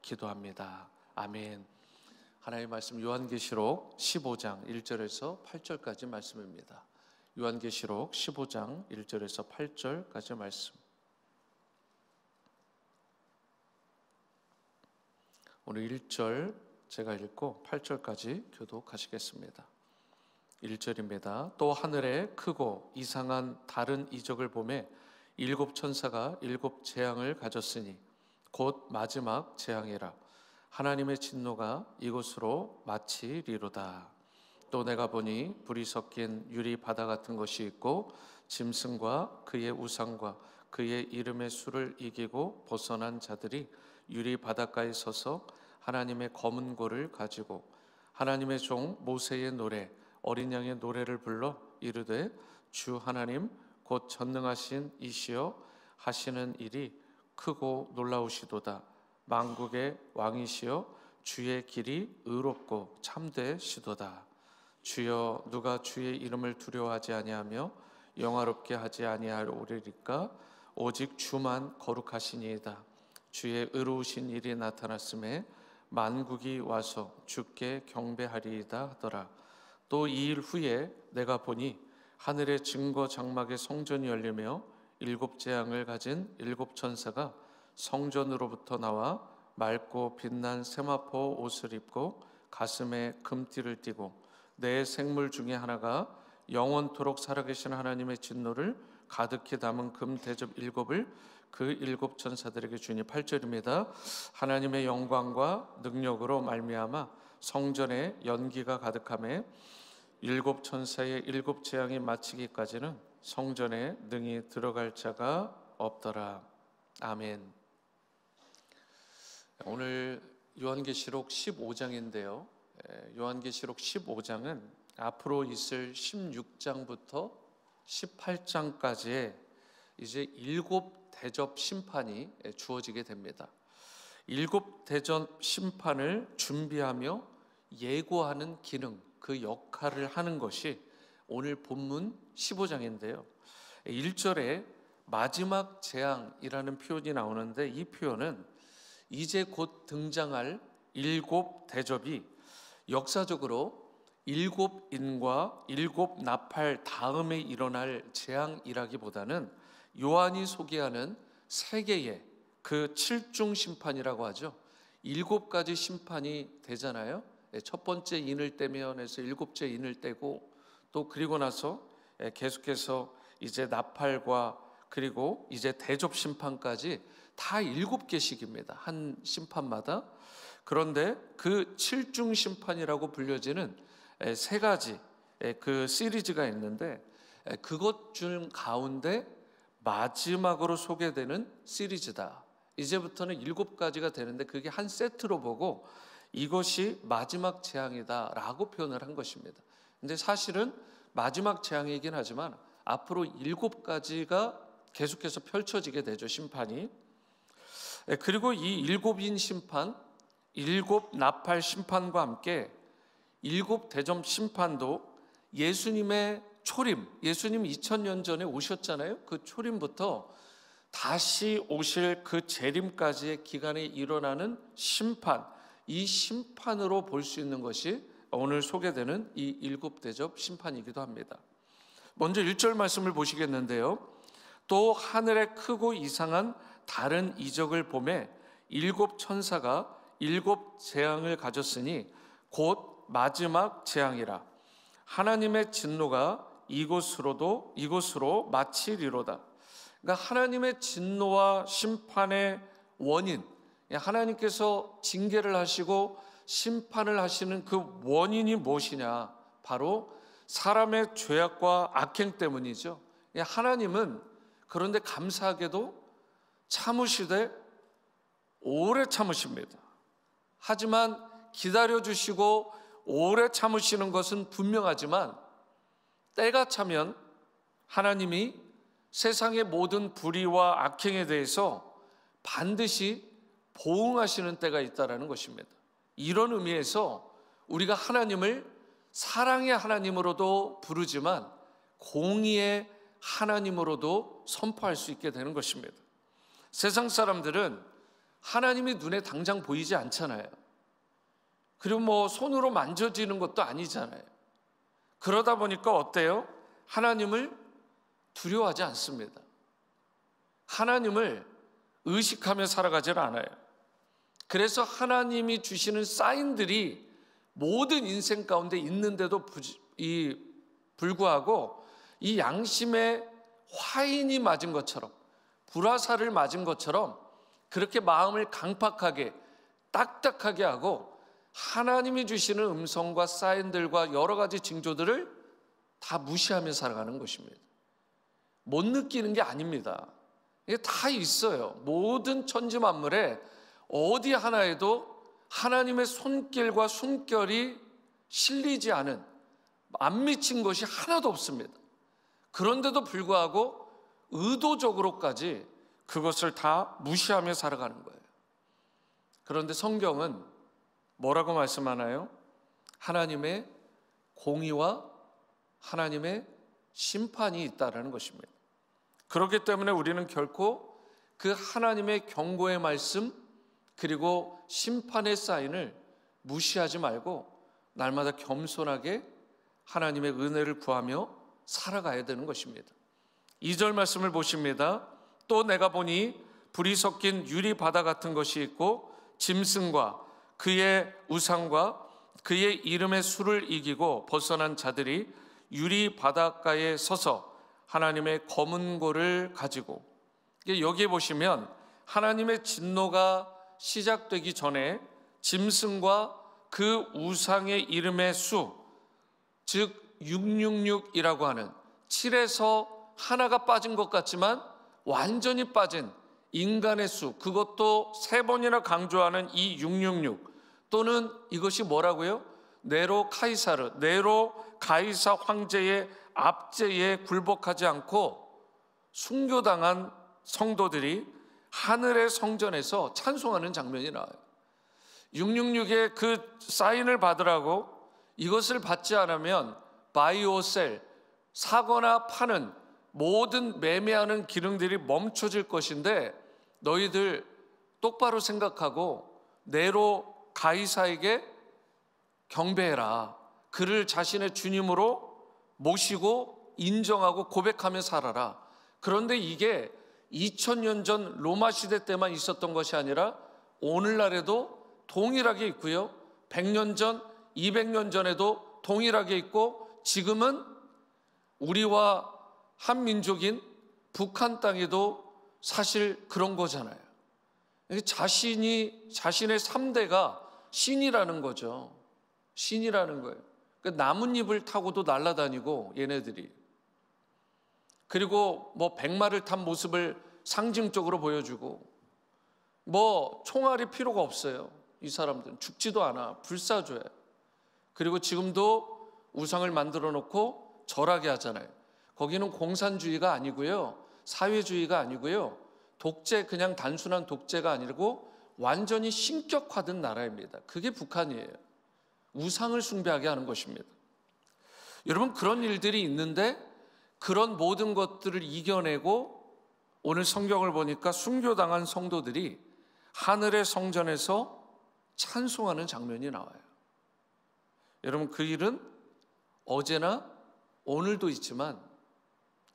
기도합니다. 아멘. 하나님의 말씀 요한계시록 15장 1절에서 8절까지 말씀입니다. 요한계시록 15장 1절에서 8절까지 말씀. 오늘 1절 제가 읽고 8절까지 교독하시겠습니다. 1절입니다. 또 하늘에 크고 이상한 다른 이적을 보매 일곱 천사가 일곱 재앙을 가졌으니 곧 마지막 재앙이라. 하나님의 진노가 이곳으로 마치리로다. 또 내가 보니 불이 섞인 유리 바다 같은 것이 있고 짐승과 그의 우상과 그의 이름의 수를 이기고 벗어난 자들이 유리 바닷가에 서서 하나님의 검은 고를 가지고 하나님의 종 모세의 노래 어린 양의 노래를 불러 이르되 주 하나님 곧 전능하신 이시여 하시는 일이 크고 놀라우시도다. 만국의 왕이시여 주의 길이 의롭고 참되시도다. 주여 누가 주의 이름을 두려워하지 아니하며 영화롭게 하지 아니하오리까? 오직 주만 거룩하시니이다. 주의 의로우신 일이 나타났음에 만국이 와서 주께 경배하리이다 하더라. 또 이 일 후에 내가 보니 하늘의 증거 장막의 성전이 열리며 일곱 재앙을 가진 일곱 천사가 성전으로부터 나와 맑고 빛난 세마포 옷을 입고 가슴에 금띠를 띠고 네 생물 중에 하나가 영원토록 살아계신 하나님의 진노를 가득히 담은 금 대접 일곱을 그 일곱 천사들에게 주니. 8절입니다. 하나님의 영광과 능력으로 말미암아 성전에 연기가 가득하며 일곱 천사의 일곱 재앙이 마치기까지는 성전에 능히 들어갈 자가 없더라. 아멘. 오늘 요한계시록 15장인데요. 요한계시록 15장은 앞으로 있을 16장부터 18장까지의 이제 일곱 대접 심판이 주어지게 됩니다. 일곱 대접 심판을 준비하며 예고하는 기능, 그 역할을 하는 것이 오늘 본문 15장인데요. 1절에 마지막 재앙이라는 표현이 나오는데 이 표현은 이제 곧 등장할 일곱 대접이 역사적으로 일곱 인과 일곱 나팔 다음에 일어날 재앙이라기보다는 요한이 소개하는 세계의 그 칠중 심판이라고 하죠. 일곱 가지 심판이 되잖아요. 첫 번째 인을 떼면 해서 일곱째 인을 떼고 또 그리고 나서 계속해서 이제 나팔과 그리고 이제 대접 심판까지 다 일곱 개씩입니다. 한 심판마다. 그런데 그 칠중 심판이라고 불려지는 세 가지 그 시리즈가 있는데 그것 중 가운데 마지막으로 소개되는 시리즈다. 이제부터는 일곱 가지가 되는데 그게 한 세트로 보고 이것이 마지막 재앙이다 라고 표현을 한 것입니다. 근데 사실은 마지막 재앙이긴 하지만 앞으로 일곱 가지가 계속해서 펼쳐지게 되죠, 심판이. 그리고 이 일곱인 심판, 일곱 나팔 심판과 함께 일곱 대접 심판도 예수님의 초림, 예수님 2000년 전에 오셨잖아요. 그 초림부터 다시 오실 그 재림까지의 기간에 일어나는 심판, 이 심판으로 볼 수 있는 것이 오늘 소개되는 이 일곱 대접 심판이기도 합니다. 먼저 1절 말씀을 보시겠는데요. 또 하늘에 크고 이상한 다른 이적을 보매 일곱 천사가 일곱 재앙을 가졌으니 곧 마지막 재앙이라. 하나님의 진노가 이곳으로 마치리로다. 그러니까 하나님의 진노와 심판의 원인, 하나님께서 징계를 하시고 심판을 하시는 그 원인이 무엇이냐? 바로 사람의 죄악과 악행 때문이죠. 하나님은 그런데 감사하게도 참으시되 오래 참으십니다. 하지만 기다려주시고 오래 참으시는 것은 분명하지만 때가 차면 하나님이 세상의 모든 불의와 악행에 대해서 반드시 보응하시는 때가 있다는 것입니다. 이런 의미에서 우리가 하나님을 사랑의 하나님으로도 부르지만 공의의 하나님으로도 선포할 수 있게 되는 것입니다. 세상 사람들은 하나님이 눈에 당장 보이지 않잖아요. 그리고 뭐 손으로 만져지는 것도 아니잖아요. 그러다 보니까 어때요? 하나님을 두려워하지 않습니다. 하나님을 의식하며 살아가질 않아요. 그래서 하나님이 주시는 사인들이 모든 인생 가운데 있는데도 불구하고 이 양심의 화인이 맞은 것처럼, 불화살을 맞은 것처럼 그렇게 마음을 강팍하게 딱딱하게 하고 하나님이 주시는 음성과 사인들과 여러 가지 징조들을 다 무시하며 살아가는 것입니다. 못 느끼는 게 아닙니다. 이게 다 있어요. 모든 천지 만물에 어디 하나에도 하나님의 손길과 숨결이 실리지 않은, 안 미친 것이 하나도 없습니다. 그런데도 불구하고 의도적으로까지 그것을 다 무시하며 살아가는 거예요. 그런데 성경은 뭐라고 말씀하나요? 하나님의 공의와 하나님의 심판이 있다라는 것입니다. 그렇기 때문에 우리는 결코 그 하나님의 경고의 말씀 그리고 심판의 사인을 무시하지 말고 날마다 겸손하게 하나님의 은혜를 구하며 살아가야 되는 것입니다. 2절 말씀을 보십니다. 또 내가 보니 불이 섞인 유리 바다 같은 것이 있고 짐승과 그의 우상과 그의 이름의 수를 이기고 벗어난 자들이 유리 바닷가에 서서 하나님의 검은 고를 가지고, 여기에 보시면 하나님의 진노가 시작되기 전에 짐승과 그 우상의 이름의 수, 즉 666이라고 하는 7에서 하나가 빠진 것 같지만 완전히 빠진 인간의 수, 그것도 3번이나 강조하는 이 666, 또는 이것이 뭐라고요? 네로 카이사르, 네로 가이사 황제의 압제에 굴복하지 않고 순교당한 성도들이 하늘의 성전에서 찬송하는 장면이 나와요. 666의 그 사인을 받으라고, 이것을 받지 않으면 바이오셀, 사거나 파는 모든 매매하는 기능들이 멈춰질 것인데 너희들 똑바로 생각하고 네로 가이사에게 경배해라. 그를 자신의 주님으로 모시고 인정하고 고백하며 살아라. 그런데 이게 2000년 전 로마 시대 때만 있었던 것이 아니라 오늘날에도 동일하게 있고요, 100년 전, 200년 전에도 동일하게 있고, 지금은 우리와 한 민족인 북한 땅에도 사실 그런 거잖아요. 자신의 3대가 신이라는 거죠. 신이라는 거예요. 나뭇잎을 타고도 날아다니고 얘네들이, 그리고 뭐 백마를 탄 모습을 상징적으로 보여주고, 뭐 총알이 필요가 없어요. 이 사람들은 죽지도 않아. 불사조야. 그리고 지금도 우상을 만들어 놓고 절하게 하잖아요. 거기는 공산주의가 아니고요, 사회주의가 아니고요, 독재, 그냥 단순한 독재가 아니고 완전히 신격화된 나라입니다. 그게 북한이에요. 우상을 숭배하게 하는 것입니다. 여러분, 그런 일들이 있는데 그런 모든 것들을 이겨내고 오늘 성경을 보니까 순교당한 성도들이 하늘의 성전에서 찬송하는 장면이 나와요. 여러분, 그 일은 어제나 오늘도 있지만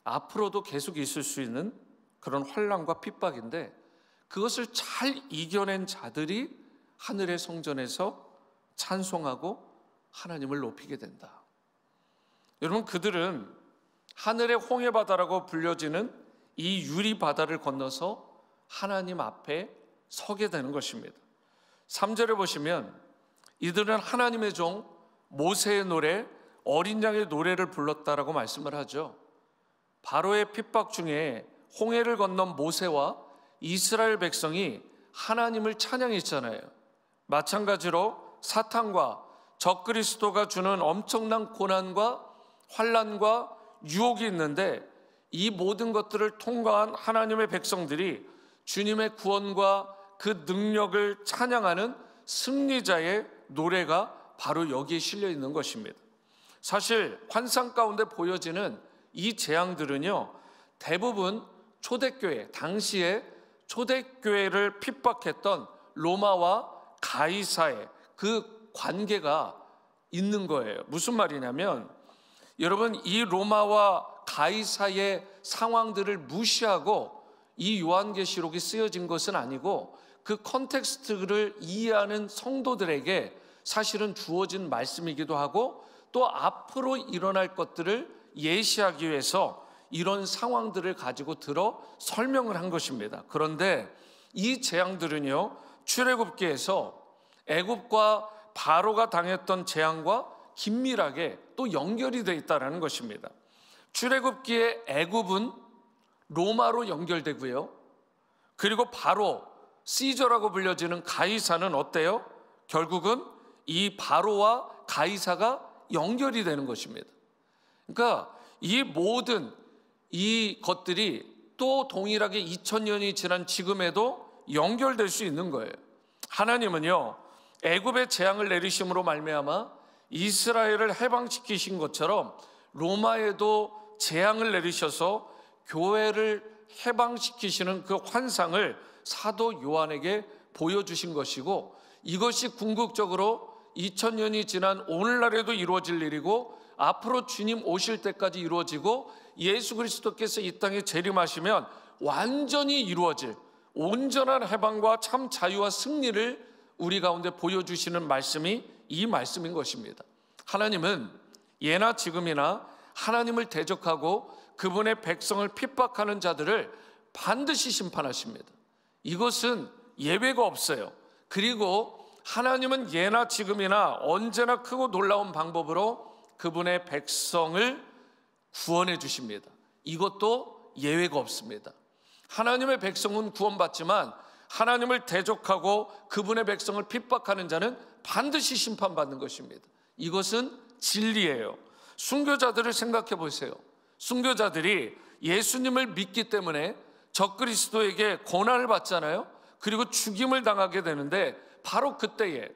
앞으로도 계속 있을 수 있는 그런 환난과 핍박인데, 그것을 잘 이겨낸 자들이 하늘의 성전에서 찬송하고 하나님을 높이게 된다. 여러분, 그들은 하늘의 홍해바다라고 불려지는 이 유리바다를 건너서 하나님 앞에 서게 되는 것입니다. 3절에 보시면 이들은 하나님의 종 모세의 노래, 어린 양의 노래를 불렀다라고 말씀을 하죠. 바로의 핍박 중에 홍해를 건넌 모세와 이스라엘 백성이 하나님을 찬양했잖아요. 마찬가지로 사탄과 적그리스도가 주는 엄청난 고난과 환난과 유혹이 있는데, 이 모든 것들을 통과한 하나님의 백성들이 주님의 구원과 그 능력을 찬양하는 승리자의 노래가 바로 여기에 실려 있는 것입니다. 사실 환상 가운데 보여지는 이 재앙들은요, 대부분 초대교회, 당시에 초대교회를 핍박했던 로마와 가이사의 그 관계가 있는 거예요. 무슨 말이냐면, 여러분, 이 로마와 가이사의 상황들을 무시하고 이 요한계시록이 쓰여진 것은 아니고, 그 컨텍스트를 이해하는 성도들에게 사실은 주어진 말씀이기도 하고, 또 앞으로 일어날 것들을 예시하기 위해서 이런 상황들을 가지고 들어 설명을 한 것입니다. 그런데 이 재앙들은요, 출애굽기에서 애굽과 바로가 당했던 재앙과 긴밀하게 또 연결이 되어 있다는 것입니다. 출애굽기의 애굽은 로마로 연결되고요, 그리고 바로 시저라고 불려지는 가이사는 어때요? 결국은 이 바로와 가이사가 연결이 되는 것입니다. 그러니까 이 모든 이 것들이 또 동일하게 2000년이 지난 지금에도 연결될 수 있는 거예요. 하나님은요, 애굽의 재앙을 내리심으로 말미암아 이스라엘을 해방시키신 것처럼 로마에도 재앙을 내리셔서 교회를 해방시키시는 그 환상을 사도 요한에게 보여주신 것이고, 이것이 궁극적으로 2000년이 지난 오늘날에도 이루어질 일이고, 앞으로 주님 오실 때까지 이루어지고, 예수 그리스도께서 이 땅에 재림하시면 완전히 이루어질 온전한 해방과 참 자유와 승리를 우리 가운데 보여주시는 말씀이 이 말씀인 것입니다. 하나님은 예나 지금이나 하나님을 대적하고 그분의 백성을 핍박하는 자들을 반드시 심판하십니다. 이것은 예외가 없어요. 그리고 하나님은 예나 지금이나 언제나 크고 놀라운 방법으로 그분의 백성을 구원해 주십니다. 이것도 예외가 없습니다. 하나님의 백성은 구원받지만 하나님을 대적하고 그분의 백성을 핍박하는 자는 반드시 심판받는 것입니다. 이것은 진리예요. 순교자들을 생각해 보세요. 순교자들이 예수님을 믿기 때문에 적그리스도에게 고난을 받잖아요. 그리고 죽임을 당하게 되는데, 바로 그때에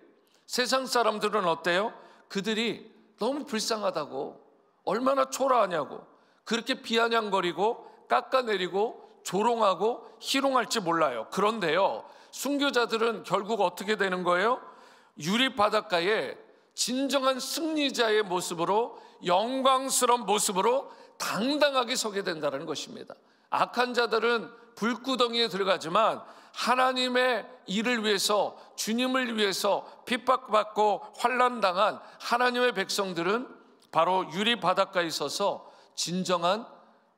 세상 사람들은 어때요? 그들이 너무 불쌍하다고, 얼마나 초라하냐고, 그렇게 비아냥거리고 깎아내리고 조롱하고 희롱할지 몰라요. 그런데요, 순교자들은 결국 어떻게 되는 거예요? 유리 바닷가에 진정한 승리자의 모습으로, 영광스러운 모습으로 당당하게 서게 된다는 것입니다. 악한 자들은 불구덩이에 들어가지만 하나님의 일을 위해서, 주님을 위해서 핍박받고 환난당한 하나님의 백성들은 바로 유리 바닷가에 서서 진정한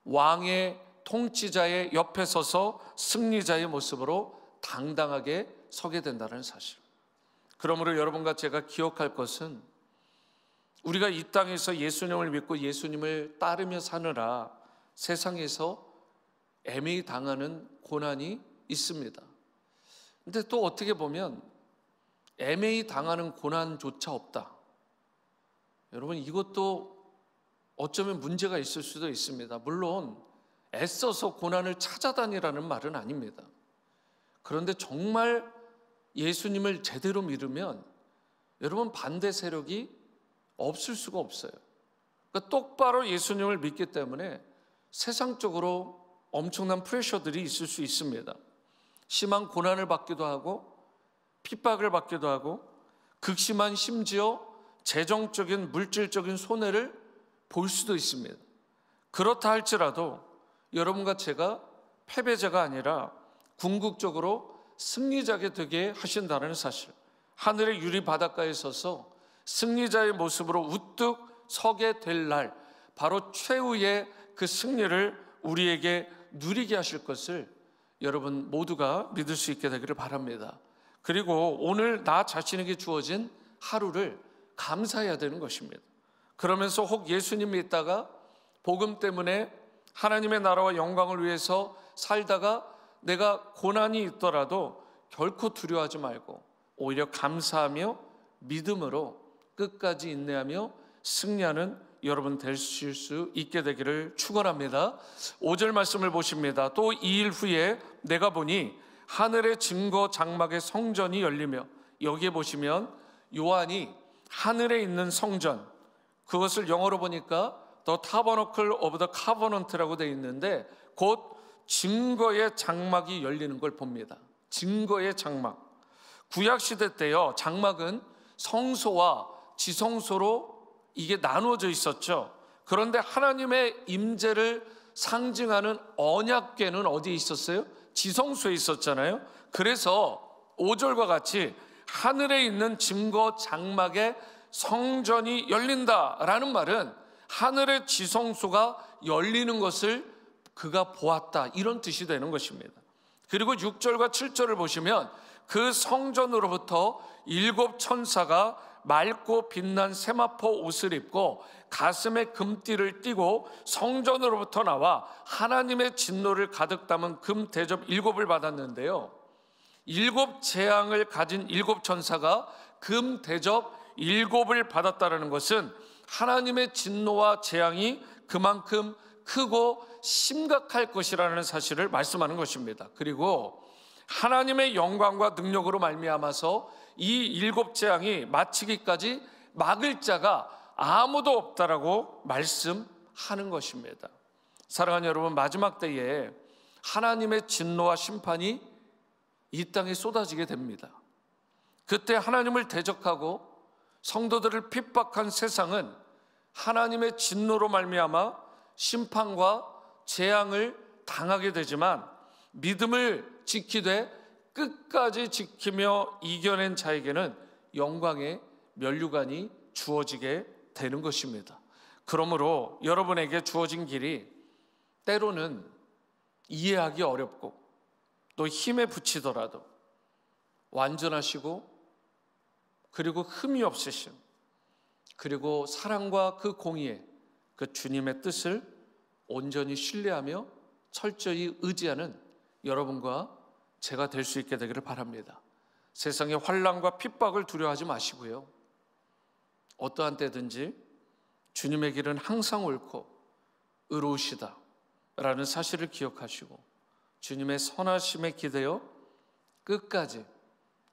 왕의 통치자의 옆에 서서 승리자의 모습으로 당당하게 서게 된다는 사실. 그러므로 여러분과 제가 기억할 것은, 우리가 이 땅에서 예수님을 믿고 예수님을 따르며 사느라 세상에서 애매히 당하는 고난이 있습니다. 근데 또 어떻게 보면 애매히 당하는 고난조차 없다. 여러분, 이것도 어쩌면 문제가 있을 수도 있습니다. 물론 애써서 고난을 찾아다니라는 말은 아닙니다. 그런데 정말 예수님을 제대로 믿으면 여러분, 반대 세력이 없을 수가 없어요. 그러니까 똑바로 예수님을 믿기 때문에 세상적으로 엄청난 프레셔들이 있을 수 있습니다. 심한 고난을 받기도 하고 핍박을 받기도 하고 극심한, 심지어 재정적인, 물질적인 손해를 볼 수도 있습니다. 그렇다 할지라도 여러분과 제가 패배자가 아니라 궁극적으로 승리자가 되게 하신다는 사실, 하늘의 유리 바닷가에 서서 승리자의 모습으로 우뚝 서게 될 날, 바로 최후의 그 승리를 우리에게 누리게 하실 것을 여러분 모두가 믿을 수 있게 되기를 바랍니다. 그리고 오늘 나 자신에게 주어진 하루를 감사해야 되는 것입니다. 그러면서 혹 예수님 믿다가 복음 때문에 하나님의 나라와 영광을 위해서 살다가 내가 고난이 있더라도 결코 두려워하지 말고 오히려 감사하며 믿음으로 끝까지 인내하며 승리하는 여러분 되실 수 있게 되기를 축원합니다. 5절 말씀을 보십니다. 또 2일 후에 내가 보니 하늘의 증거 장막의 성전이 열리며, 여기에 보시면 요한이 하늘에 있는 성전, 그것을 영어로 보니까 The Tabernacle of the Covenant라고 되어 있는데 곧 증거의 장막이 열리는 걸 봅니다. 증거의 장막. 구약시대 때요, 장막은 성소와 지성소로 이게 나누어져 있었죠. 그런데 하나님의 임재를 상징하는 언약궤는 어디에 있었어요? 지성소에 있었잖아요. 그래서 5절과 같이 하늘에 있는 증거 장막에 성전이 열린다라는 말은 하늘의 지성소가 열리는 것을 그가 보았다, 이런 뜻이 되는 것입니다. 그리고 6절과 7절을 보시면 그 성전으로부터 7 천사가 맑고 빛난 세마포 옷을 입고 가슴에 금띠를 띠고 성전으로부터 나와 하나님의 진노를 가득 담은 금 대접 7을 받았는데요, 7 재앙을 가진 7 천사가 금 대접 7을 받았다는 것은 하나님의 진노와 재앙이 그만큼 크고 심각할 것이라는 사실을 말씀하는 것입니다. 그리고 하나님의 영광과 능력으로 말미암아서 이 7 재앙이 마치기까지 막을 자가 아무도 없다라고 말씀하는 것입니다. 사랑하는 여러분, 마지막 때에 하나님의 진노와 심판이 이 땅에 쏟아지게 됩니다. 그때 하나님을 대적하고 성도들을 핍박한 세상은 하나님의 진노로 말미암아 심판과 재앙을 당하게 되지만, 믿음을 지키되 끝까지 지키며 이겨낸 자에게는 영광의 면류관이 주어지게 되는 것입니다. 그러므로 여러분에게 주어진 길이 때로는 이해하기 어렵고 또 힘에 부치더라도 완전하시고 그리고 흠이 없으신, 그리고 사랑과 그 공의에 그 주님의 뜻을 온전히 신뢰하며 철저히 의지하는 여러분과 제가 될 수 있게 되기를 바랍니다. 세상의 환난과 핍박을 두려워하지 마시고요, 어떠한 때든지 주님의 길은 항상 옳고 의로우시다 라는 사실을 기억하시고 주님의 선하심에 기대어 끝까지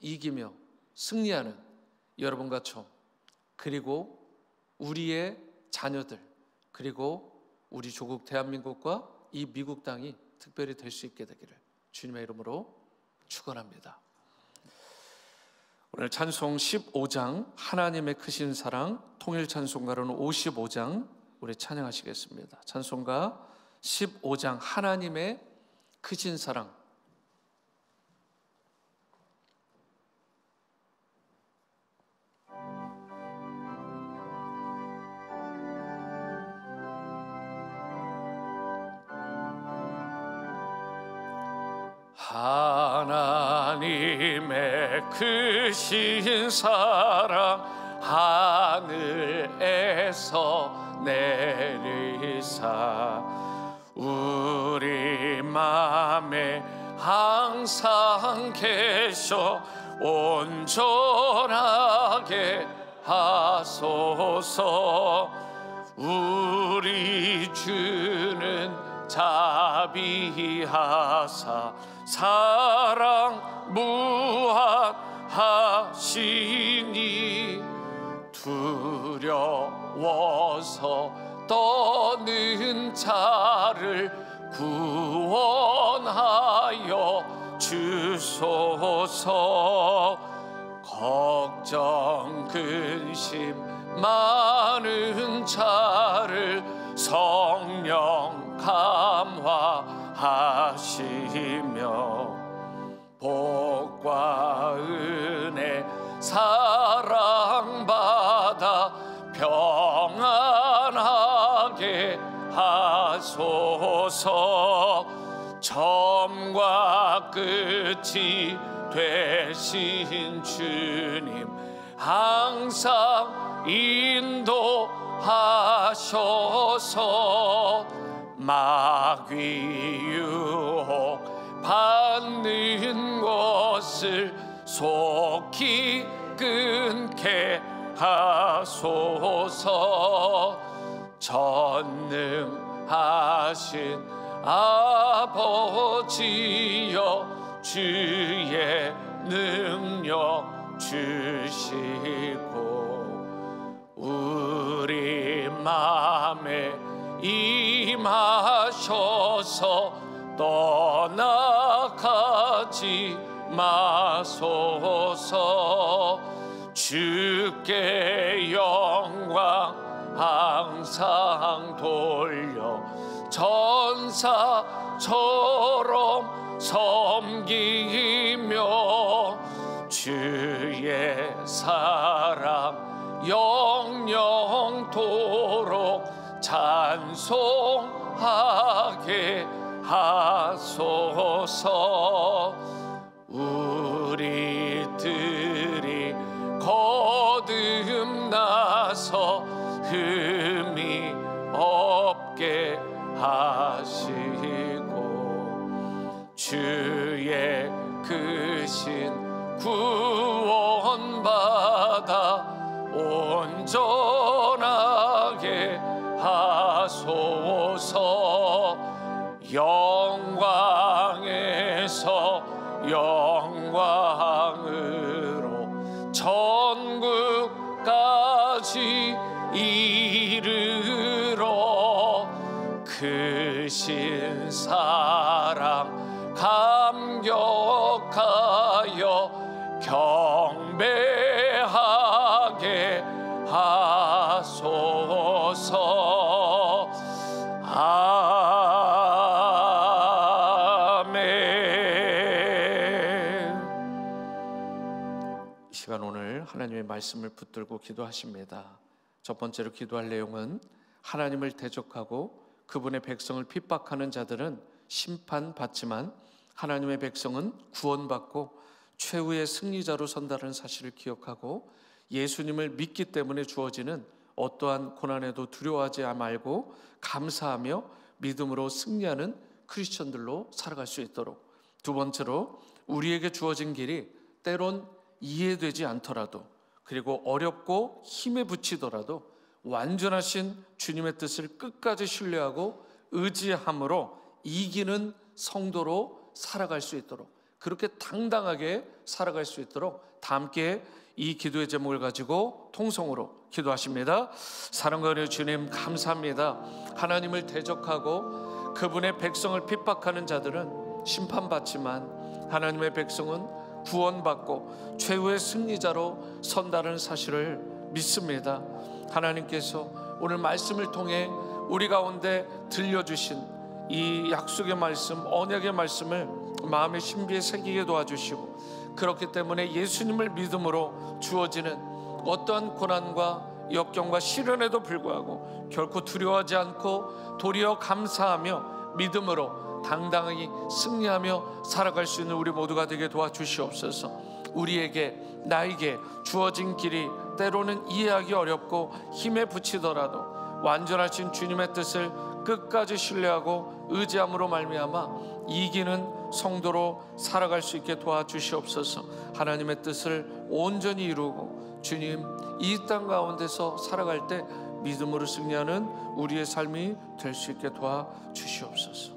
이기며 승리하는 여러분과 저, 그리고 우리의 자녀들, 그리고 우리 조국 대한민국과 이 미국 땅이 특별히 될 수 있게 되기를 주님의 이름으로 축원합니다. 오늘 찬송 15장 하나님의 크신 사랑, 통일 찬송가로는 55장 우리 찬양하시겠습니다. 찬송가 15장 하나님의 크신 사랑. 하나님의 크신 사랑 하늘에서 내리사 우리 맘에 항상 계셔 온전하게 하소서. 우리 주는 자비하사 사랑 무한하시니 두려워서 떠는 자를 구원하여 주소서. 걱정 근심 많은 자를 성령 감화하시며 복과 은혜 사랑받아 평안하게 하소서. 처음과 끝이 되신 주님 항상 인도하셔서 마귀 유혹 받는 것을 속히 끊게 하소서. 전능하신 아버지여 주의 능력 주시고 우리 맘에 임하셔서 떠나가지 마소서. 주께 영광 항상 돌려 전사처럼 섬기며 주의 사랑 영영토록 찬송하게 하소서. 우리들이 거듭나서 흠이 없게 하시고 주의 크신 구원받아 온전하게 하소서. 영광에서 영광으로 천국까지 이르러 크신 사랑 감격하여 경배하게 하소서. 아멘. 이 시간 오늘 하나님의 말씀을 붙들고 기도하십니다. 첫 번째로 기도할 내용은 하나님을 대적하고 그분의 백성을 핍박하는 자들은 심판받지만 하나님의 백성은 구원받고 최후의 승리자로 선다는 사실을 기억하고 예수님을 믿기 때문에 주어지는 어떠한 고난에도 두려워하지 말고 감사하며 믿음으로 승리하는 크리스천들로 살아갈 수 있도록, 두 번째로 우리에게 주어진 길이 때론 이해되지 않더라도, 그리고 어렵고 힘에 부치더라도 완전하신 주님의 뜻을 끝까지 신뢰하고 의지함으로 이기는 성도로 살아갈 수 있도록, 그렇게 당당하게 살아갈 수 있도록 다 함께 이 기도의 제목을 가지고 통성으로 기도하십니다. 사랑과 은혜의 주님, 감사합니다. 하나님을 대적하고 그분의 백성을 핍박하는 자들은 심판받지만 하나님의 백성은 구원받고 최후의 승리자로 선다는 사실을 믿습니다. 하나님께서 오늘 말씀을 통해 우리 가운데 들려주신 이 약속의 말씀, 언약의 말씀을 마음의 신비에 새기게 도와주시고, 그렇기 때문에 예수님을 믿음으로 주어지는 어떠한 고난과 역경과 시련에도 불구하고 결코 두려워하지 않고 도리어 감사하며 믿음으로 당당히 승리하며 살아갈 수 있는 우리 모두가 되게 도와주시옵소서. 우리에게, 나에게 주어진 길이 때로는 이해하기 어렵고 힘에 부치더라도 완전하신 주님의 뜻을 끝까지 신뢰하고 의지함으로 말미암아 이기는 성도로 살아갈 수 있게 도와주시옵소서. 하나님의 뜻을 온전히 이루고 주님, 이 땅 가운데서 살아갈 때 믿음으로 승리하는 우리의 삶이 될 수 있게 도와주시옵소서.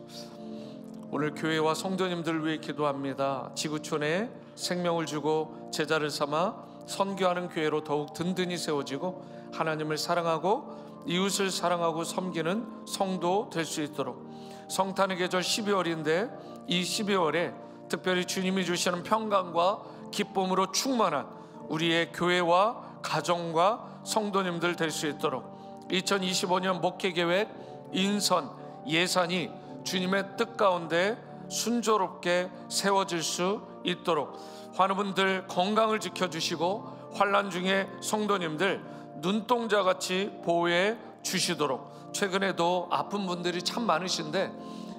오늘 교회와 성도님들을 위해 기도합니다. 지구촌에 생명을 주고 제자를 삼아 선교하는 교회로 더욱 든든히 세워지고 하나님을 사랑하고 이웃을 사랑하고 섬기는 성도 될 수 있도록, 성탄의 계절 12월인데 이 12월에 특별히 주님이 주시는 평강과 기쁨으로 충만한 우리의 교회와 가정과 성도님들 될 수 있도록 2025년 목회계획, 인선, 예산이 주님의 뜻 가운데 순조롭게 세워질 수 있도록 환우분들 건강을 지켜주시고 환난 중에 성도님들 눈동자같이 보호해 주시도록, 최근에도 아픈 분들이 참 많으신데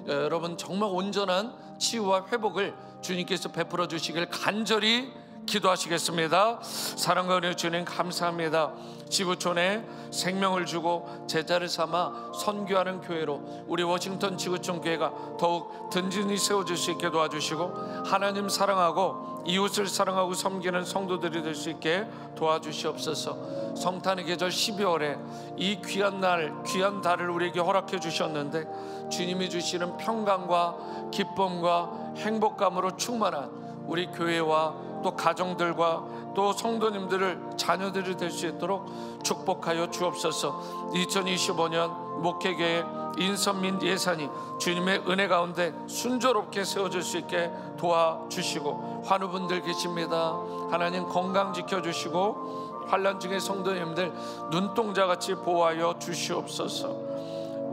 여러분 정말 온전한 치유와 회복을 주님께서 베풀어 주시길 간절히 기도하시겠습니다. 사랑과 은혜 주님 감사합니다. 지구촌에 생명을 주고 제자를 삼아 선교하는 교회로 우리 워싱턴 지구촌 교회가 더욱 든든히 세워질 수 있게 도와주시고 하나님 사랑하고 이웃을 사랑하고 섬기는 성도들이 될 수 있게 도와주시옵소서. 성탄의 계절 12월에 이 귀한 날, 귀한 달을 우리에게 허락해 주셨는데 주님이 주시는 평강과 기쁨과 행복감으로 충만한 우리 교회와 또 가정들과 또 성도님들을, 자녀들이 될 수 있도록 축복하여 주옵소서. 2025년 목회계획, 인선민 예산이 주님의 은혜 가운데 순조롭게 세워질 수 있게 도와주시고, 환우분들 계십니다. 하나님 건강 지켜주시고 환난 중의 성도님들 눈동자같이 보호하여 주시옵소서.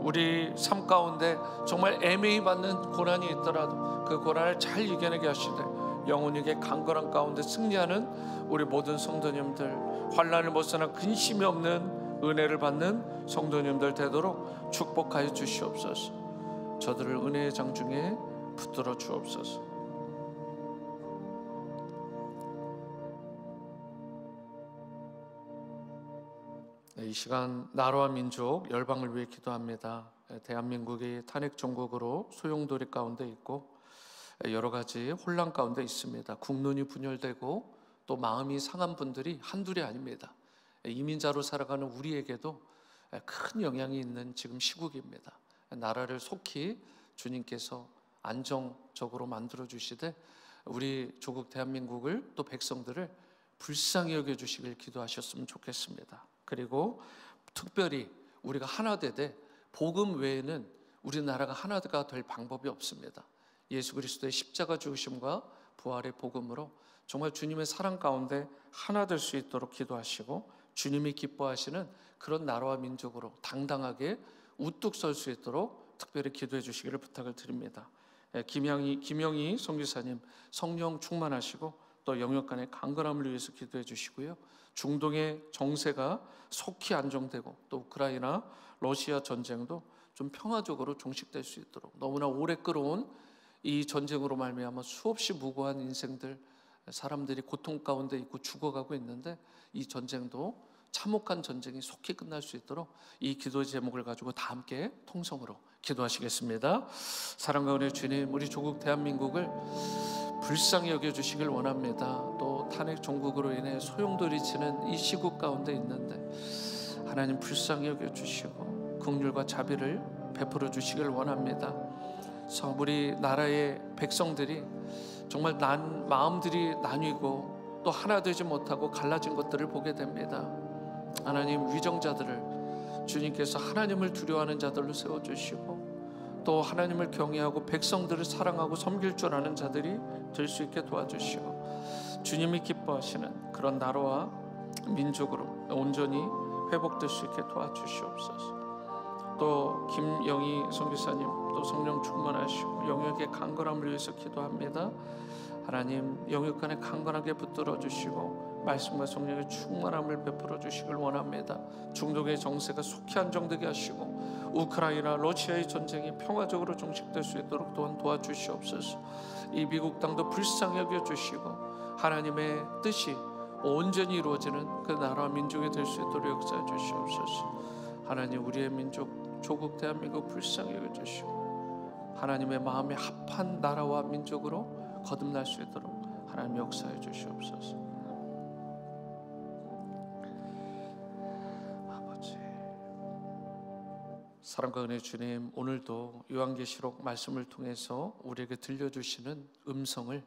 우리 삶 가운데 정말 애매히 받는 고난이 있더라도 그 고난을 잘 이겨내게 하시되 영혼에게 강건한 가운데 승리하는 우리 모든 성도님들, 환난을 벗어나 근심이 없는 은혜를 받는 성도님들 되도록 축복하여 주시옵소서. 저들을 은혜의 장중에 붙들어 주옵소서. 이 시간 나라와 민족, 열방을 위해 기도합니다. 대한민국이 탄핵 정국으로 소용돌이 가운데 있고 여러 가지 혼란 가운데 있습니다. 국론이 분열되고 또 마음이 상한 분들이 한둘이 아닙니다. 이민자로 살아가는 우리에게도 큰 영향이 있는 지금 시국입니다. 나라를 속히 주님께서 안정적으로 만들어 주시되 우리 조국 대한민국을 또 백성들을 불쌍히 여겨 주시길 기도하셨으면 좋겠습니다. 그리고 특별히 우리가 하나 되되 복음 외에는 우리나라가 하나가 될 방법이 없습니다. 예수 그리스도의 십자가 죽으심과 부활의 복음으로 정말 주님의 사랑 가운데 하나 될 수 있도록 기도하시고, 주님이 기뻐하시는 그런 나라와 민족으로 당당하게 우뚝 설 수 있도록 특별히 기도해 주시기를 부탁을 드립니다. 김영희 선교사님 성령 충만하시고 또 영역 간의 강건함을 위해서 기도해 주시고요. 중동의 정세가 속히 안정되고 또 우크라이나 러시아 전쟁도 좀 평화적으로 종식될 수 있도록, 너무나 오래 끌어온 이 전쟁으로 말미암아 수없이 무고한 인생들, 사람들이 고통 가운데 있고 죽어가고 있는데 이 전쟁도 참혹한 전쟁이 속히 끝날 수 있도록 이 기도 제목을 가지고 다 함께 통성으로 기도하시겠습니다. 사랑과 은혜 주님, 우리 조국 대한민국을 불쌍히 여겨주시길 원합니다. 또 탄핵 정국으로 인해 소용돌이 치는 이 시국 가운데 있는데 하나님 불쌍히 여겨주시고 긍휼과 자비를 베풀어 주시길 원합니다. 우리 나라의 백성들이 정말 마음들이 나뉘고 또 하나 되지 못하고 갈라진 것들을 보게 됩니다. 하나님, 위정자들을 주님께서 하나님을 두려워하는 자들로 세워주시고 또 하나님을 경외하고 백성들을 사랑하고 섬길 줄 아는 자들이 될 수 있게 도와주시고, 주님이 기뻐하시는 그런 나라와 민족으로 온전히 회복될 수 있게 도와주시옵소서. 또 김영희 선교사님 또 성령 충만하시고 영역의 강건함을 위해서 기도합니다. 하나님, 영역 간에 강건하게 붙들어 주시고 말씀과 성령의 충만함을 베풀어 주시길 원합니다. 중동의 정세가 속히 안정되게 하시고 우크라이나 러시아의 전쟁이 평화적으로 종식될 수 있도록 또한 도와주시옵소서. 이 미국 땅도 불쌍히 여겨주시고 하나님의 뜻이 온전히 이루어지는 그 나라와 민족이 될 수 있도록 역사해 주시옵소서. 하나님, 우리의 민족 조국 대한민국 불쌍히 여겨주시고 하나님의 마음에 합한 나라와 민족으로 거듭날 수 있도록 하나님 역사해 주시옵소서. 아버지, 사랑과 은혜 주님, 오늘도 요한계시록 말씀을 통해서 우리에게 들려주시는 음성을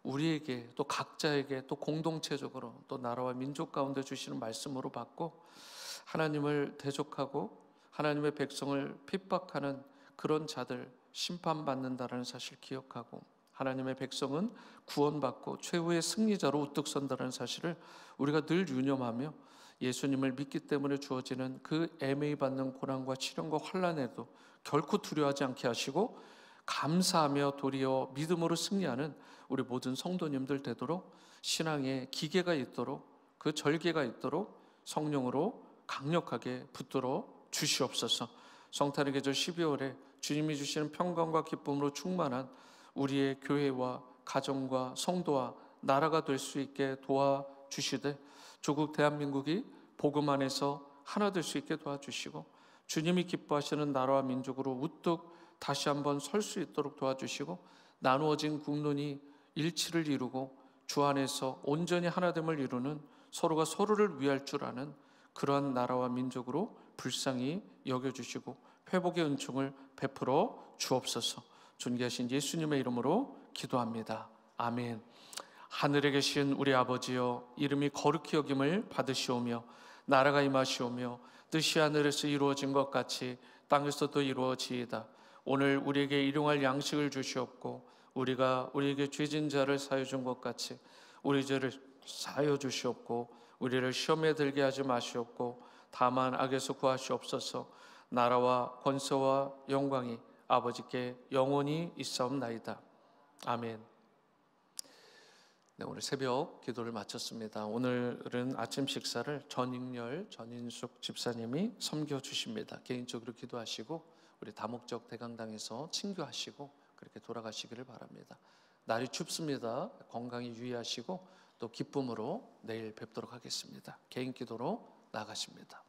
우리에게 또 각자에게 또 공동체적으로 또 나라와 민족 가운데 주시는 말씀으로 받고 하나님을 대적하고 하나님의 백성을 핍박하는 그런 자들 심판받는다라는 사실 기억하고, 하나님의 백성은 구원받고 최후의 승리자로 우뚝 선다는 사실을 우리가 늘 유념하며 예수님을 믿기 때문에 주어지는 그 애매히 받는 고난과 시련과 환난에도 결코 두려워하지 않게 하시고 감사하며 도리어 믿음으로 승리하는 우리 모든 성도님들 되도록 신앙의 기계가 있도록 그 절개가 있도록 성령으로 강력하게 붙들어 주시옵소서. 성탄의 계절 12월에 주님이 주시는 평강과 기쁨으로 충만한 우리의 교회와 가정과 성도와 나라가 될 수 있게 도와주시되 조국 대한민국이 복음 안에서 하나 될 수 있게 도와주시고 주님이 기뻐하시는 나라와 민족으로 우뚝 다시 한번 설 수 있도록 도와주시고 나누어진 국론이 일치를 이루고 주 안에서 온전히 하나됨을 이루는 서로가 서로를 위할 줄 아는 그러한 나라와 민족으로 불쌍히 여겨주시고 회복의 은총을 베풀어 주옵소서. 존귀하신 예수님의 이름으로 기도합니다. 아멘. 하늘에 계신 우리 아버지여, 이름이 거룩히 여김을 받으시오며 나라가 임하시오며 뜻이 하늘에서 이루어진 것 같이 땅에서도 이루어지이다. 오늘 우리에게 일용할 양식을 주시옵고 우리가 우리에게 죄진 자를 사여 준 것 같이 우리 죄를 사여 주시옵고 우리를 시험에 들게 하지 마시옵고 다만 악에서 구하시옵소서. 나라와 권세와 영광이 아버지께 영원히 있사옵나이다. 아멘. 네, 오늘 새벽 기도를 마쳤습니다. 오늘은 아침 식사를 전익렬 전인숙 집사님이 섬겨 주십니다. 개인적으로 기도하시고 우리 다목적 대강당에서 친교하시고 그렇게 돌아가시기를 바랍니다. 날이 춥습니다. 건강히 유의하시고 또 기쁨으로 내일 뵙도록 하겠습니다. 개인 기도로 나가십니다.